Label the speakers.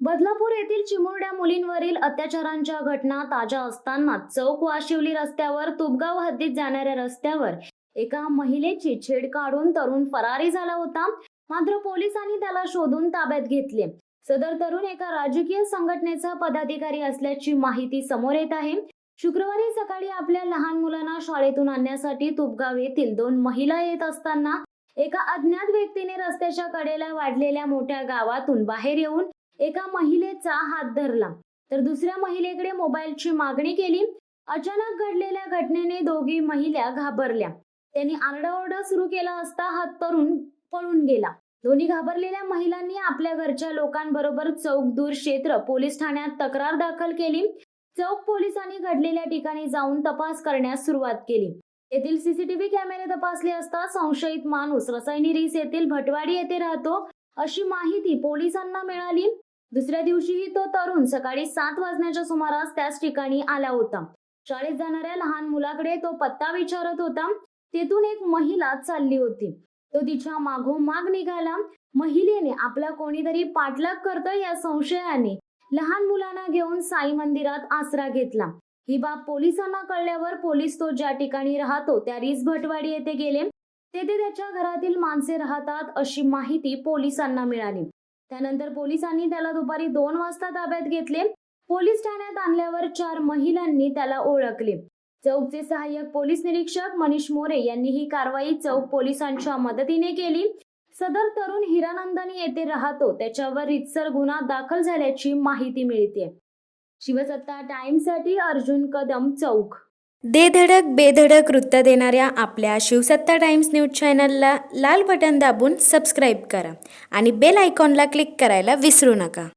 Speaker 1: बदलापूर येथील चिमुरड्या मुलींवरील अत्याचारांच्या घटना ताज्या असताना चौक वाशिवली रस्त्यावर तुपगाव हद्दीत जाणाऱ्या रस्त्यावर एका महिलेची छेड काढून तरुण फरारी झाला होता। मात्र पोलिसांनी त्याला शोधून ताब्यात घेतले। सदर तरुण एका राजकीय संघटनेचा पदाधिकारी असल्याची माहिती समोर येत आहे। शुक्रवारी सकाळी आपल्या लहान मुलांना शाळेतून आणण्यासाठी तुपगाव येथील 2 महिला येत असताना एका अज्ञात व्यक्तीने रस्त्याच्या कडेला वाढलेल्या मोठ्या गावातून बाहेर येऊन एका महिलेचा हात धरला तर दुसऱ्या महिलेकडे मोबाईलची मागणी केली। अचानक घडलेल्या घटनेने दोघी महिला घाबरल्या। त्यांनी आरडाओरडा सुरू केला असता हा तरुण पळून गेला। दोन्ही घाबरलेल्या महिलांनी आपल्या घरच्या लोकांबरोबर चौक दूर क्षेत्र पोलीस ठाण्यात तक्रार दाखल केली। चौक पोलिसांनी घडलेल्या ठिकाणी जाऊन तपास करण्यास सुरुवात केली। येथील सीसीटीव्ही कॅमेरे तपासले असता संशयित माणूस रसायनी रिस येथील भटवाडी येथे राहतो अशी माहिती पोलिसांना मिळाली। दुसऱ्या दिवशीही तो तरुण सकाळी 7 वाजण्याच्या सुमारास त्याच ठिकाणी आला होता। शाळेत जाणाऱ्या लहान मुलाकडे तो पत्ता विचारत होता। तेथून एक महिला चालली होती। तो तिच्या मागोमाग निघाला। महिलेने आपला कोणीतरी पाठलाग करतोय या संशयाने लहान मुलांना घेऊन साई मंदिरात आसरा घेतला। ही बाब पोलिसांना कळल्यावर पोलीस तो ज्या ठिकाणी राहतो त्या रिस भटवाडी येथे गेले। तेथे त्याच्या घरातील माणसे राहतात अशी माहिती पोलिसांना मिळाली। त्यानंतर पोलिसांनी त्याला दुपारी 2 वाजता ताब्यात घेतले। पोलीस ठाण्यात आणल्यावर 4 महिलांनी त्याला ओळखले। चौकचे सहाय्यक पोलीस निरीक्षक मनीष मोरे यांनी ही कारवाई चौक पोलिसांच्या मदतीने केली। सदर तरुण हिरानंदानी येथे राहतो त्याच्यावर रितसर गुन्हा दाखल झाल्याची माहिती मिळते। शिवसत्ता टाइम्ससाठी अर्जुन कदम, चौक।
Speaker 2: दे धडक बेधडक वृत्त देणाऱ्या आपल्या शिवसत्ता टाइम्स न्यूज चॅनलला लाल बटन दाबून सबस्क्राईब करा आणि बेल आयकॉनला क्लिक करायला विसरू नका।